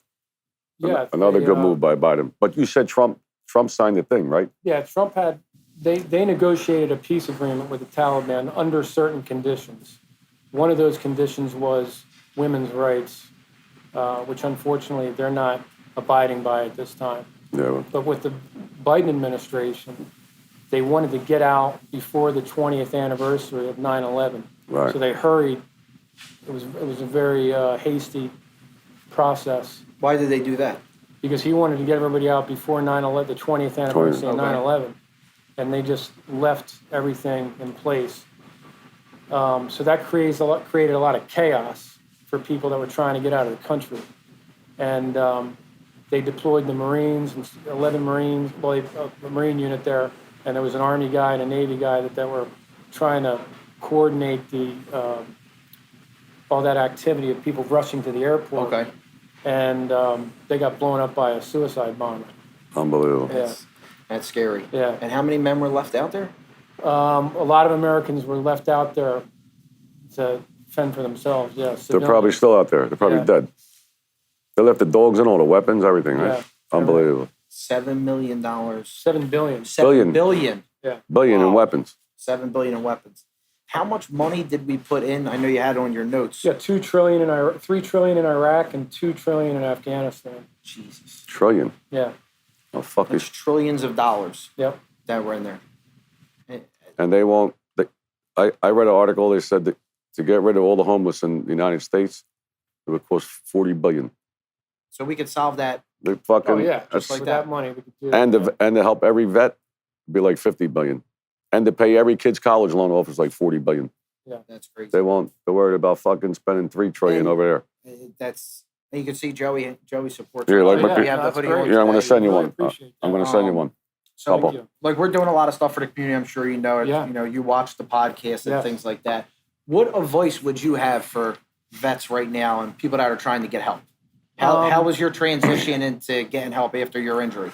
Speaker 4: yeah,
Speaker 3: Another
Speaker 4: they,
Speaker 3: good move by Biden. But you said Trump signed the thing, right?
Speaker 4: Yeah, Trump had, they negotiated a peace agreement with the Taliban under certain conditions. One of those conditions was women's rights, which unfortunately they're not abiding by at this time.
Speaker 3: Yeah.
Speaker 4: But with the Biden administration, they wanted to get out before the 20th anniversary of 9/11.
Speaker 3: Right.
Speaker 4: So they hurried. It was a very hasty process
Speaker 5: Why did they do that?
Speaker 4: because he wanted to get everybody out before 9/11, the 20th anniversary of
Speaker 5: Okay.
Speaker 4: 9/11, and they just left everything in place. So that created a lot of chaos for people that were trying to get out of the country, and they deployed the Marines, 11 Marines, a Marine unit there, and there was an Army guy and a Navy guy that were trying to coordinate all that activity of people rushing to the airport.
Speaker 5: Okay.
Speaker 4: And they got blown up by a suicide bomber.
Speaker 3: Unbelievable.
Speaker 4: Yeah.
Speaker 5: That's scary.
Speaker 4: Yeah.
Speaker 5: And how many men were left out there?
Speaker 4: A lot of Americans were left out there to fend for themselves. Yeah.
Speaker 3: They're probably still out there. They're probably
Speaker 4: Yeah.
Speaker 3: dead. They left the dogs and all the weapons, everything, right?
Speaker 4: Yeah.
Speaker 3: Unbelievable.
Speaker 5: $7 million.
Speaker 4: $7 billion.
Speaker 3: Billion.
Speaker 5: Billion.
Speaker 3: Billion in
Speaker 5: Wow.
Speaker 3: weapons.
Speaker 5: $7 billion in weapons. How much money did we put in? I know you had it on your notes.
Speaker 4: Yeah, $2 trillion in Iraq, $3 trillion in Iraq, and $2 trillion in Afghanistan.
Speaker 5: Jesus.
Speaker 3: Trillion.
Speaker 4: Yeah.
Speaker 3: Oh, fuck
Speaker 5: There's
Speaker 3: it.
Speaker 5: trillions of dollars
Speaker 4: Yep.
Speaker 5: that were in there.
Speaker 3: And they won't. I read an article. They said that to get rid of all the homeless in the United States, it would cost $40 billion.
Speaker 5: So we could solve that.
Speaker 3: They fucking.
Speaker 4: Oh yeah,
Speaker 3: that's-
Speaker 4: just like
Speaker 5: like
Speaker 4: that
Speaker 5: that.
Speaker 4: money we could do that.
Speaker 3: and to help every vet, it'd be like $50 billion. And to pay every kid's college loan off is like $40 billion.
Speaker 5: That's crazy.
Speaker 3: They won't. They're worried about fucking spending $3 trillion over there.
Speaker 5: That's. You can see Joey supports.
Speaker 3: Here,
Speaker 5: it.
Speaker 3: like
Speaker 5: We
Speaker 3: my-
Speaker 5: have the
Speaker 4: that's
Speaker 5: hoodie
Speaker 4: great.
Speaker 5: on
Speaker 3: Yeah, I'm gonna
Speaker 5: today.
Speaker 3: send you
Speaker 4: Really
Speaker 3: one.
Speaker 4: appreciate
Speaker 3: I'm
Speaker 4: that.
Speaker 3: going to send you one.
Speaker 5: So,
Speaker 3: Couple.
Speaker 4: Thank you.
Speaker 5: like, we're doing a lot of stuff for the community. I'm sure you know it.
Speaker 4: Yeah.
Speaker 5: You know, you watch the podcast and
Speaker 4: Yes.
Speaker 5: things like that. What advice would you have for vets right now and people that are trying to get help? How was your transition into getting help after your injury?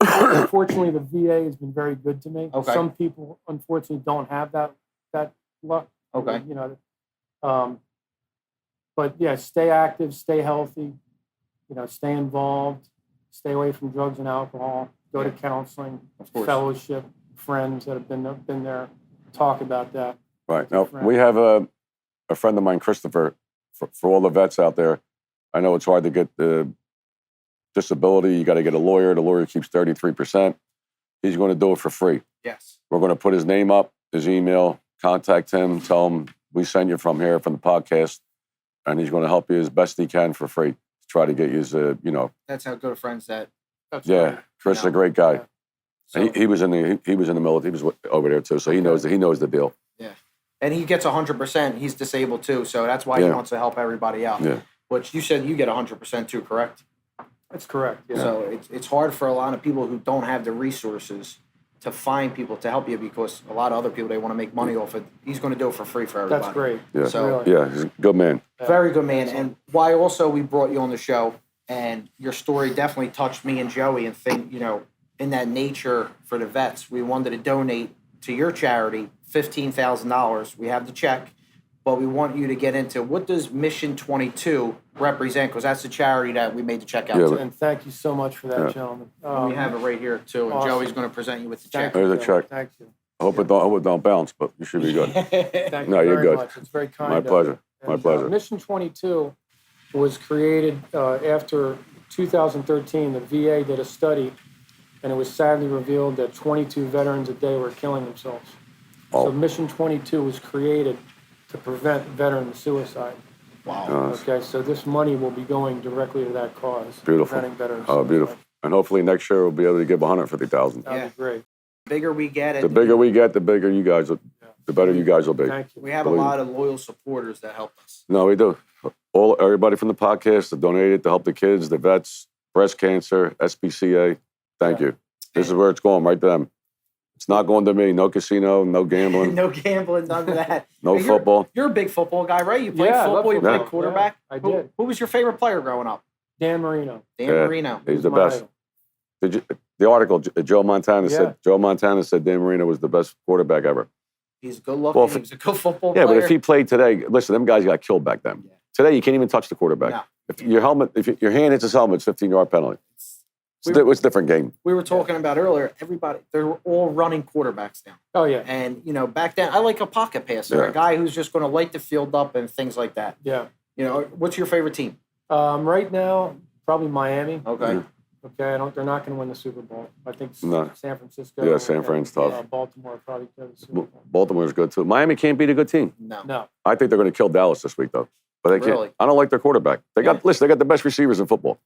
Speaker 4: Unfortunately, the VA has been very good to me.
Speaker 5: Okay.
Speaker 4: Some people, unfortunately, don't have that luck.
Speaker 5: Okay.
Speaker 4: You know, but yeah, stay active, stay healthy. You know, stay involved, stay away from drugs and alcohol. Go to counseling,
Speaker 5: Of course.
Speaker 4: fellowship, friends that have been there. Talk about that.
Speaker 3: Right. Now,
Speaker 4: Different.
Speaker 3: we have a friend of mine, Christopher, for all the vets out there. I know it's hard to get the disability. You got to get a lawyer. The lawyer keeps 33%. He's going to do it for free.
Speaker 5: Yes.
Speaker 3: We're going to put his name up, his email, contact him, tell him we send you from here, from the podcast, and he's going to help you as best he can for free to try to get you,
Speaker 5: That's how good of friends that.
Speaker 4: That's
Speaker 3: yeah.
Speaker 4: right.
Speaker 3: Chris is
Speaker 5: Yeah.
Speaker 3: a great guy.
Speaker 4: Yeah.
Speaker 5: So,
Speaker 3: He was in the military. He was over there too, so he knows the deal.
Speaker 5: and he gets 100%. He's disabled too, so that's why he
Speaker 3: Yeah.
Speaker 5: wants to help everybody out.
Speaker 3: Yeah.
Speaker 5: Which you said you get 100% too, correct?
Speaker 4: That's correct. Yeah.
Speaker 5: So it's hard for a lot of people who don't have the resources to find people to help you because a lot of other people, they want to make money off it. He's going to do it for free for everybody.
Speaker 4: That's great.
Speaker 3: Yeah.
Speaker 5: So-
Speaker 4: Really.
Speaker 3: Yeah, he's a good man.
Speaker 5: Very good man. And why also we brought you on the show, and your story definitely touched me and Joey, and think, you know, in that nature for the vets, we wanted to donate to your charity $15,000. We have the check, but we want you to get into what does Mission 22 represent, because that's the charity that we made the check out
Speaker 3: Yeah,
Speaker 5: to.
Speaker 4: And thank you so much for that,
Speaker 3: Yeah.
Speaker 4: gentlemen.
Speaker 5: We have it right here too, and
Speaker 4: Awesome.
Speaker 5: Joey's going to present you with the check.
Speaker 3: There's a
Speaker 4: Joe.
Speaker 3: check.
Speaker 4: Thank you.
Speaker 3: I hope it don't bounce, but you should be good.
Speaker 4: Thank
Speaker 3: No,
Speaker 4: you
Speaker 3: you're
Speaker 4: very
Speaker 3: good.
Speaker 4: much. It's very kind.
Speaker 3: My
Speaker 4: of you.
Speaker 3: pleasure. My
Speaker 4: And,
Speaker 3: pleasure.
Speaker 4: Mission 22 was created after 2013. The VA did a study, and it was sadly revealed that 22 veterans a day were killing themselves.
Speaker 3: Oh.
Speaker 4: So Mission 22 was created to prevent veteran suicide.
Speaker 5: Wow.
Speaker 4: Okay, so this money will be going directly to that cause.
Speaker 3: Beautiful.
Speaker 4: Preventing veteran
Speaker 3: Oh,
Speaker 4: suicide.
Speaker 3: beautiful. And hopefully next year we'll be able to give 150,000.
Speaker 4: That'd
Speaker 5: Yeah.
Speaker 4: be great.
Speaker 5: The bigger we get it,
Speaker 3: The bigger we get, the bigger you guys will, the better you guys will be.
Speaker 4: Thank you.
Speaker 5: we have a lot of loyal supporters that help us.
Speaker 3: No, we do. Everybody from the podcast that donated to help the kids, the vets, breast cancer, SPCA. Thank you. This is where it's going, right to them. It's not going to me. No casino, no gambling,
Speaker 5: No gambling, none of that.
Speaker 3: no
Speaker 5: Hey, you're-
Speaker 3: football.
Speaker 5: You're a big football guy, right? You played
Speaker 4: Yeah, I love
Speaker 5: football, you played
Speaker 4: football.
Speaker 5: quarterback.
Speaker 4: Yeah, I did.
Speaker 5: Who was your favorite player growing up?
Speaker 4: Dan Marino.
Speaker 5: Dan
Speaker 3: Yeah.
Speaker 5: Marino.
Speaker 3: He's the
Speaker 4: my
Speaker 3: best.
Speaker 4: idol.
Speaker 3: The article, Joe Montana
Speaker 4: Yeah.
Speaker 3: said Dan Marino was the best quarterback ever.
Speaker 5: He's good looking.
Speaker 3: Well,
Speaker 5: He was a good football
Speaker 3: Yeah,
Speaker 5: player.
Speaker 3: but if he played today, listen, them guys got killed back then.
Speaker 5: Yeah.
Speaker 3: Today, you can't even touch the quarterback.
Speaker 5: No.
Speaker 3: If your hand hits his helmet, it's 15-yard penalty. It's a different game.
Speaker 5: We were talking about earlier, everybody, they were all running quarterbacks now.
Speaker 4: Oh, yeah.
Speaker 5: And, back then, I like a pocket passer,
Speaker 3: Yeah.
Speaker 5: a guy who's just going to light the field up and things like that.
Speaker 4: Yeah.
Speaker 5: What's your favorite team?
Speaker 4: Right now, probably Miami.
Speaker 5: Okay.
Speaker 3: Yeah.
Speaker 4: Okay, they're not going to win the Super Bowl. I think
Speaker 3: No.
Speaker 4: San Francisco.
Speaker 3: Yeah, San Fran's tough.
Speaker 4: Baltimore probably go to the Super Bowl.
Speaker 3: Baltimore's good, too. Miami can't beat a good team.
Speaker 5: No.
Speaker 4: No.
Speaker 3: I think they're going to kill Dallas this week, though. But they can't.
Speaker 5: Really?
Speaker 3: I don't like their quarterback. They got the best receivers in football.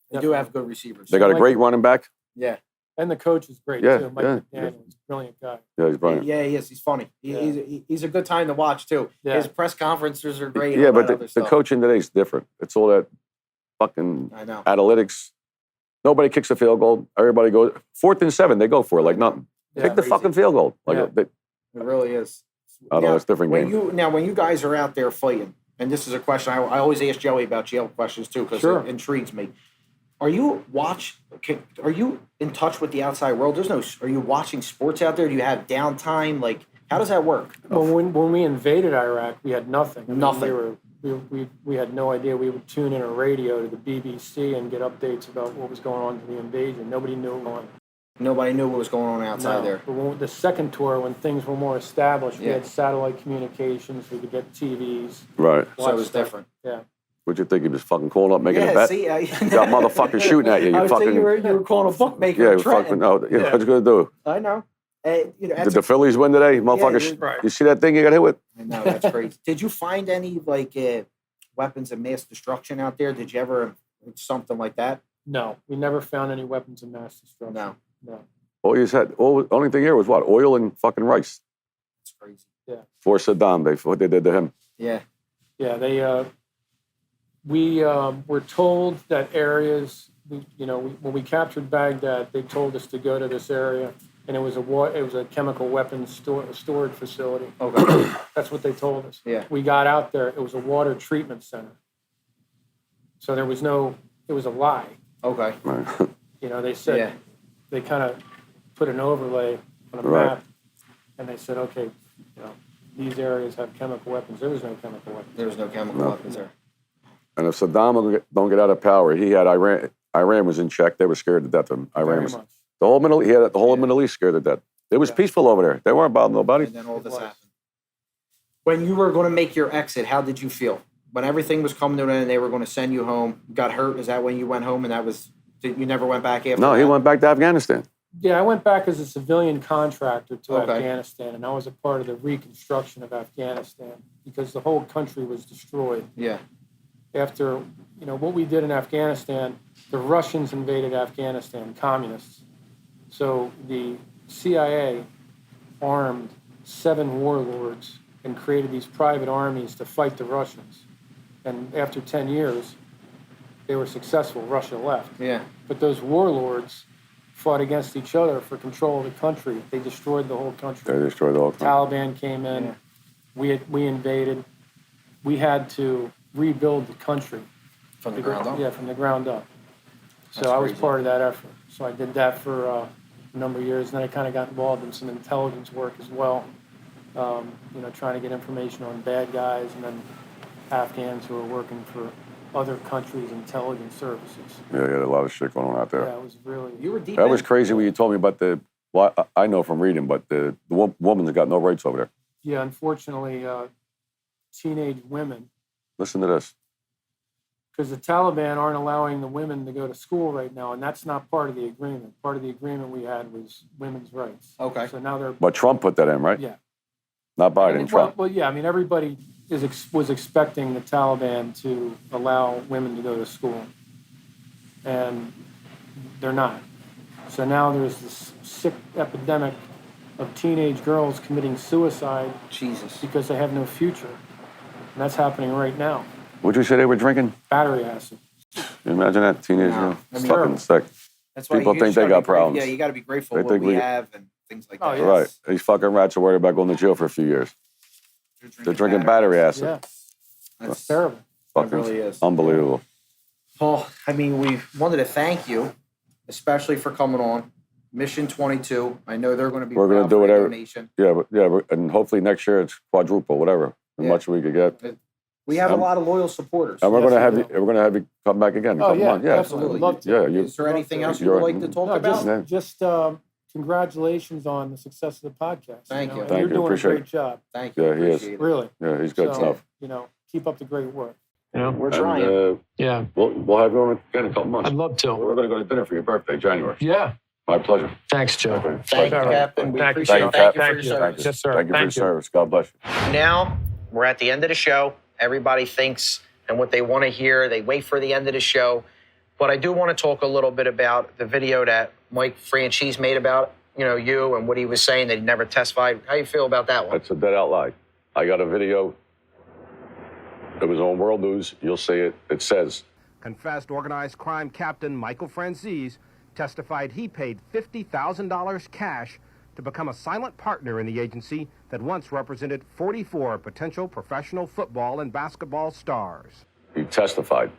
Speaker 5: They do have good receivers.
Speaker 3: They got a
Speaker 4: Mike-
Speaker 3: great running back.
Speaker 5: Yeah.
Speaker 4: And the coach is great,
Speaker 3: Yeah,
Speaker 4: too. Mike
Speaker 3: yeah.
Speaker 4: McDaniel. He's a brilliant guy.
Speaker 3: Yeah, he's brilliant.
Speaker 5: Yeah, he is. He's funny.
Speaker 4: Yeah.
Speaker 5: He's a good time to watch, too.
Speaker 4: Yeah.
Speaker 5: His press conferences are great.
Speaker 3: Yeah,
Speaker 5: all
Speaker 3: but
Speaker 5: that other
Speaker 3: the
Speaker 5: stuff.
Speaker 3: coaching today is different. It's all that fucking
Speaker 5: I know.
Speaker 3: analytics. Nobody kicks a field goal. Everybody goes 4th and 7. They go for it like nothing.
Speaker 4: Yeah.
Speaker 3: Kick the
Speaker 5: Crazy.
Speaker 3: fucking field goal. Like
Speaker 4: Yeah.
Speaker 5: It really is.
Speaker 3: I don't know. It's a different game.
Speaker 5: When you guys are out there fighting, and this is a question I always ask Joey about jail questions too, because
Speaker 4: Sure.
Speaker 5: it intrigues me. Are you in touch with the outside world? Are you watching sports out there? Do you have downtime? Like, how does that work?
Speaker 4: Well, when we invaded Iraq, we had nothing. I mean,
Speaker 5: Nothing.
Speaker 4: We had no idea. We would tune in a radio to the BBC and get updates about what was going on to the invasion. Nobody knew what was going on.
Speaker 5: Nobody knew what was going on outside there.
Speaker 4: But the second tour, when things were more established, we
Speaker 5: Yeah.
Speaker 4: had satellite communications. We could get TVs.
Speaker 3: Right.
Speaker 5: So it was different.
Speaker 4: Yeah.
Speaker 3: Would you think he was fucking calling up making a
Speaker 5: Yeah,
Speaker 3: bet?
Speaker 5: see,
Speaker 3: Got motherfuckers shooting at you.
Speaker 5: I
Speaker 3: You
Speaker 5: would say
Speaker 3: fucking
Speaker 5: you were calling a bookmaker.
Speaker 3: yeah.
Speaker 5: and
Speaker 3: You fucking
Speaker 5: Trenton.
Speaker 3: no. Yeah. What you gonna do?
Speaker 5: I know.
Speaker 3: Did
Speaker 5: That's
Speaker 3: the Phillies win today, motherfuckers?
Speaker 4: right.
Speaker 3: You see that thing you got hit with?
Speaker 5: I know, that's crazy. Did you find any weapons of mass destruction out there? Did you ever something like that?
Speaker 4: No, we never found any weapons of mass destruction.
Speaker 5: No,
Speaker 4: No.
Speaker 3: All you had. Only thing here was what? Oil and fucking rice.
Speaker 5: it's crazy.
Speaker 3: For Saddam, what they did to him.
Speaker 5: Yeah,
Speaker 4: Yeah, we were told that areas, when we captured Baghdad, they told us to go to this area, and it was a chemical weapons storage facility.
Speaker 5: okay.
Speaker 4: That's what they told us.
Speaker 5: Yeah.
Speaker 4: We got out there, it was a water treatment center. So it was a lie.
Speaker 5: Okay.
Speaker 3: Right.
Speaker 4: They said,
Speaker 5: Yeah.
Speaker 4: they kind of put an overlay on a
Speaker 3: Right.
Speaker 4: map, and they said, okay, these areas have chemical weapons. There was no chemical weapons.
Speaker 5: There was no chemical
Speaker 3: No.
Speaker 5: weapons there.
Speaker 3: And if Saddam don't get out of power, he had Iran. Iran was in check. They were scared to death of him. Iran
Speaker 4: Very
Speaker 3: was
Speaker 4: much.
Speaker 3: he had the whole
Speaker 5: Yeah.
Speaker 3: Middle East scared to death. It was
Speaker 4: Yeah.
Speaker 3: peaceful over there. They weren't bothering nobody.
Speaker 5: And then all this
Speaker 4: was.
Speaker 5: happened. When you were going to make your exit, how did you feel? When everything was coming to an end and they were going to send you home, got hurt? Is that when you went home and you never went back after
Speaker 3: No,
Speaker 5: that?
Speaker 3: he went back to Afghanistan.
Speaker 4: Yeah, I went back as a civilian contractor to
Speaker 5: Okay.
Speaker 4: Afghanistan, and I was a part of the reconstruction of Afghanistan because the whole country was destroyed.
Speaker 5: Yeah.
Speaker 4: After, what we did in Afghanistan, the Russians invaded Afghanistan, communists. So the CIA armed 7 warlords and created these private armies to fight the Russians. And after 10 years, they were successful. Russia left.
Speaker 5: Yeah.
Speaker 4: But those warlords fought against each other for control of the country. They destroyed the whole country.
Speaker 3: They destroyed the whole country.
Speaker 4: Taliban came in.
Speaker 5: Yeah.
Speaker 4: We invaded. We had to rebuild the country.
Speaker 5: From the ground up.
Speaker 4: Yeah, from the ground up. So
Speaker 5: That's
Speaker 4: I was
Speaker 5: crazy.
Speaker 4: part of that effort. So I did that for a number of years. And then I kind of got involved in some intelligence work as well. Trying to get information on bad guys and then Afghans who were working for other countries' intelligence services.
Speaker 3: Yeah, he had a lot of shit going on out there.
Speaker 4: Yeah, it was really.
Speaker 5: You were deep
Speaker 3: That was
Speaker 5: in.
Speaker 3: crazy when you told me about well, I know from reading, but the woman's got no rights over there.
Speaker 4: Yeah, unfortunately, teenage women,
Speaker 3: Listen to this.
Speaker 4: because the Taliban aren't allowing the women to go to school right now, and that's not part of the agreement. Part of the agreement we had was women's rights.
Speaker 5: Okay.
Speaker 4: So now they're.
Speaker 3: But Trump put that in, right?
Speaker 4: Yeah.
Speaker 3: Not Biden, Trump.
Speaker 4: Well, yeah, I mean, everybody was expecting the Taliban to allow women to go to school, and they're not. So now there's this sick epidemic of teenage girls committing suicide
Speaker 5: Jesus.
Speaker 4: because they have no future, and that's happening right now.
Speaker 3: Would you say they were drinking?
Speaker 4: Battery acid.
Speaker 3: Can you imagine that? Teenage
Speaker 5: No.
Speaker 3: girl?
Speaker 5: I
Speaker 3: It's
Speaker 5: mean,
Speaker 3: fucking sick.
Speaker 5: That's why
Speaker 3: People
Speaker 5: you
Speaker 3: think
Speaker 5: just
Speaker 3: they
Speaker 5: gotta
Speaker 3: got
Speaker 5: be
Speaker 3: problems.
Speaker 5: Yeah, you got to be grateful
Speaker 3: They
Speaker 5: what
Speaker 3: think
Speaker 5: we
Speaker 3: we-
Speaker 5: have and things like
Speaker 4: Oh,
Speaker 5: that.
Speaker 4: yeah.
Speaker 3: Right. These fucking rats are worried about going to jail for a few years. They're drinking battery acid.
Speaker 4: Yeah,
Speaker 5: That's
Speaker 4: terrible.
Speaker 3: Fucking
Speaker 5: really is.
Speaker 3: unbelievable.
Speaker 5: Paul, I mean, we wanted to thank you, especially for coming on. Mission 22. I know they're going to be
Speaker 3: We're going to
Speaker 5: proud
Speaker 3: do
Speaker 5: for the
Speaker 3: whatever.
Speaker 5: donation.
Speaker 3: And hopefully next year it's quadruple, whatever, as
Speaker 5: Yeah.
Speaker 3: much we could get.
Speaker 5: We have a lot of loyal supporters.
Speaker 3: And we're
Speaker 4: Yes,
Speaker 3: going to have
Speaker 4: we
Speaker 3: you. We're going to have you come back again. In a
Speaker 4: Oh,
Speaker 3: couple
Speaker 4: yeah,
Speaker 3: months. Yeah,
Speaker 4: definitely. We'd love to.
Speaker 3: Yeah, you.
Speaker 5: Is there anything else you
Speaker 3: You're-
Speaker 5: would like to talk
Speaker 4: No,
Speaker 5: about?
Speaker 3: Yeah.
Speaker 4: just congratulations on the success of the podcast.
Speaker 5: Thank you.
Speaker 4: And
Speaker 3: Thank
Speaker 4: you're
Speaker 3: you.
Speaker 4: doing
Speaker 3: Appreciate
Speaker 4: a great
Speaker 3: it.
Speaker 4: job.
Speaker 5: Thank you.
Speaker 3: Yeah, he is.
Speaker 5: Appreciate it.
Speaker 4: Really.
Speaker 3: Yeah, he's good
Speaker 4: So,
Speaker 3: stuff.
Speaker 4: keep up the great work.
Speaker 5: We're
Speaker 3: And,
Speaker 5: trying.
Speaker 6: Yeah,
Speaker 3: we'll have you on again in a couple months.
Speaker 6: I'd love to.
Speaker 3: We're going to go to dinner for your birthday, January.
Speaker 6: Yeah.
Speaker 3: My pleasure.
Speaker 6: Thanks, Joe.
Speaker 3: Okay.
Speaker 5: Thank you,
Speaker 6: All right.
Speaker 5: Captain. We
Speaker 6: Thank you,
Speaker 5: appreciate
Speaker 3: sir.
Speaker 5: it. Thank you for
Speaker 6: Thank
Speaker 5: your
Speaker 6: you.
Speaker 5: service.
Speaker 6: Yes, sir.
Speaker 3: Thank you for your
Speaker 6: Thank you.
Speaker 3: service. God bless you.
Speaker 2: Now we're at the end of the show. Everybody thinks and what they want to hear. They wait for the end of the show. But I do want to talk a little bit about the video that Mike Franchise made about, you and what he was saying that he never testified. How you feel about that one?
Speaker 3: That's a dead out lie. I got a video. It was on World News. You'll see it. It says,
Speaker 7: Confessed organized crime captain Michael Franzese testified he paid $50,000 cash to become a silent partner in the agency that once represented 44 potential professional football and basketball stars.
Speaker 3: he testified.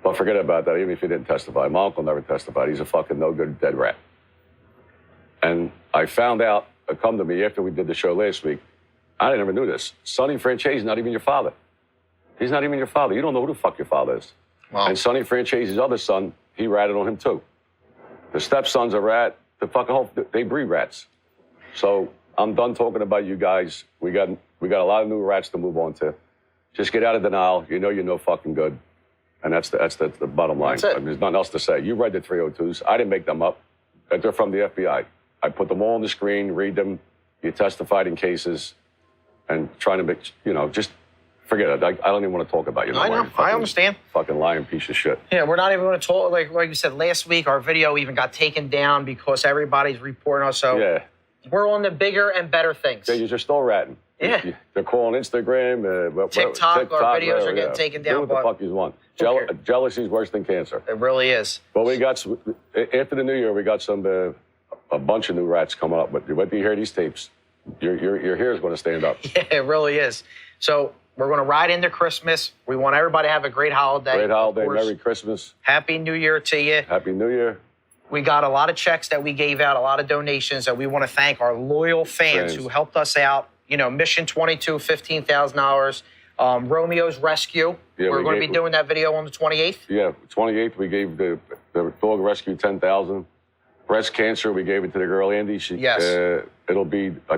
Speaker 3: But forget about that. Even if he didn't testify, my uncle never testified. He's a fucking no good dead rat. And I found out, it come to me after we did the show last week. I never knew this. Sonny Franchise is not even your father. He's not even your father. You don't know who the fuck your father is.
Speaker 2: Wow.
Speaker 3: And Sonny Franchise's other son, he ratted on him too. The stepson's a rat. The fucking whole, they breed rats. So I'm done talking about you guys. We got a lot of new rats to move on to. Just get out of denial. You know you're no fucking good. And that's the bottom line.
Speaker 2: That's it.
Speaker 3: I mean, there's nothing else to say. You read the 302s. I didn't make them up. They're from the FBI. I put them all on the screen, read them. You testified in cases and trying to make, just forget it. I don't even want to talk about you.
Speaker 2: I know. I understand.
Speaker 3: Fucking lying piece of shit.
Speaker 2: Yeah, we're not even going to talk. Like you said, last week, our video even got taken down because everybody's reporting us. So
Speaker 3: Yeah.
Speaker 2: we're on the bigger and better things.
Speaker 3: Yeah, you're still ratting.
Speaker 2: Yeah.
Speaker 3: They're calling Instagram.
Speaker 2: TikTok, our videos are
Speaker 3: whatever,
Speaker 2: getting taken down,
Speaker 3: Do what the
Speaker 2: but
Speaker 3: fuck you want.
Speaker 2: who cares?
Speaker 3: Jealousy is worse than cancer.
Speaker 2: It really is.
Speaker 3: But we got, after the new year, we got a bunch of new rats coming up. But when you hear these tapes, your hair is going to stand up.
Speaker 2: Yeah, it really is. So we're going to ride into Christmas. We want everybody to have a great holiday.
Speaker 3: Great
Speaker 2: of
Speaker 3: holiday.
Speaker 2: course.
Speaker 3: Merry Christmas.
Speaker 2: Happy New Year to you.
Speaker 3: Happy New Year.
Speaker 2: We got a lot of checks that we gave out, a lot of donations that we want to thank our loyal fans who helped us out. Mission 22, $15,000. Romeo's Rescue.
Speaker 3: Yeah,
Speaker 2: we're
Speaker 3: we
Speaker 2: going to be
Speaker 3: gave-
Speaker 2: doing that video on the 28th.
Speaker 3: Yeah, 28th, we gave the dog rescue $10,000. Breast cancer, we gave it to the girl Andy.
Speaker 2: Yes.
Speaker 3: It'll be, I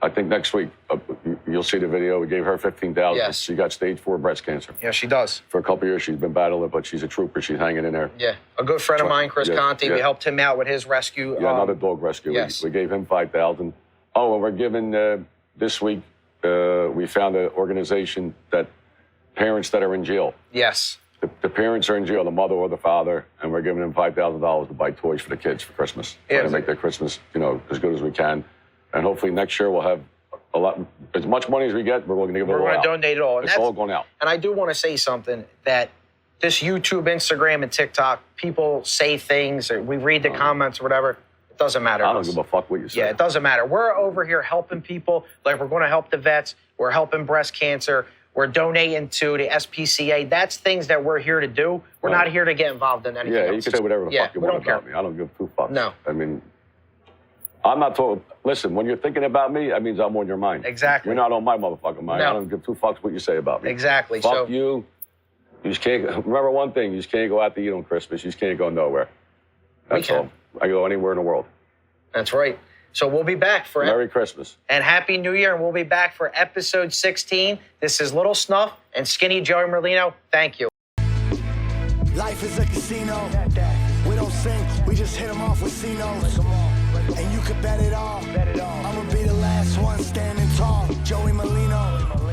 Speaker 3: think next week you'll see the video. We gave her $15,000.
Speaker 2: Yes.
Speaker 3: She got stage 4 breast cancer.
Speaker 2: Yeah, she does.
Speaker 3: For a couple of years, she's been battling, but she's a trooper. She's hanging in there.
Speaker 2: Yeah. A good friend of mine, Chris
Speaker 3: Yeah,
Speaker 2: Conti, we
Speaker 3: yeah.
Speaker 2: helped him out with his rescue.
Speaker 3: Yeah, another dog rescue.
Speaker 2: yes.
Speaker 3: We gave him $5,000. Oh, and we're giving this week. We found an organization that parents that are in jail.
Speaker 2: Yes.
Speaker 3: The parents are in jail, the mother or the father, and we're giving them $5,000 to buy toys for the kids for Christmas.
Speaker 2: Yeah.
Speaker 3: Trying to make their Christmas, as good as we can. And hopefully next year we'll have a lot, as much money as we get, we're going to give it all
Speaker 2: We're going
Speaker 3: out.
Speaker 2: to donate it all. And
Speaker 3: It's all going out.
Speaker 2: And I do want to say something that this YouTube, Instagram, and TikTok, people say things, or we read the comments or whatever. It doesn't matter.
Speaker 3: I
Speaker 2: to
Speaker 3: don't
Speaker 2: us.
Speaker 3: give a fuck what you say.
Speaker 2: Yeah, it doesn't matter. We're over here helping people. Like, we're going to help the vets. We're helping breast cancer. We're donating to the SPCA. That's things that we're here to do. We're not here to get involved in anything
Speaker 3: Yeah,
Speaker 2: else.
Speaker 3: you can say whatever the fuck you
Speaker 2: we
Speaker 3: want
Speaker 2: don't
Speaker 3: about
Speaker 2: care.
Speaker 3: me. I don't give two fucks.
Speaker 2: No.
Speaker 3: I mean, I'm not talking. Listen, when you're thinking about me, that means I'm on your mind.
Speaker 2: Exactly.
Speaker 3: You're not on my motherfucking mind.
Speaker 2: No.
Speaker 3: I don't give two fucks what you say about me.
Speaker 2: Exactly.
Speaker 3: Fuck
Speaker 2: So
Speaker 3: you. You just can't. Remember one thing: you just can't go out to eat on Christmas. You just can't go nowhere. That's
Speaker 2: can.
Speaker 3: all. I can go anywhere in the world.
Speaker 2: that's right. So we'll be back for
Speaker 3: Merry Christmas.
Speaker 2: and Happy New Year, and we'll be back for episode 16. This is Little Snuff and Skinny Joey Merlino. Thank you.
Speaker 8: Life is a casino. We don't sink, we just hit them off with C-notes. And you can bet it all. I'ma be the last one standing tall. Joey Merlino.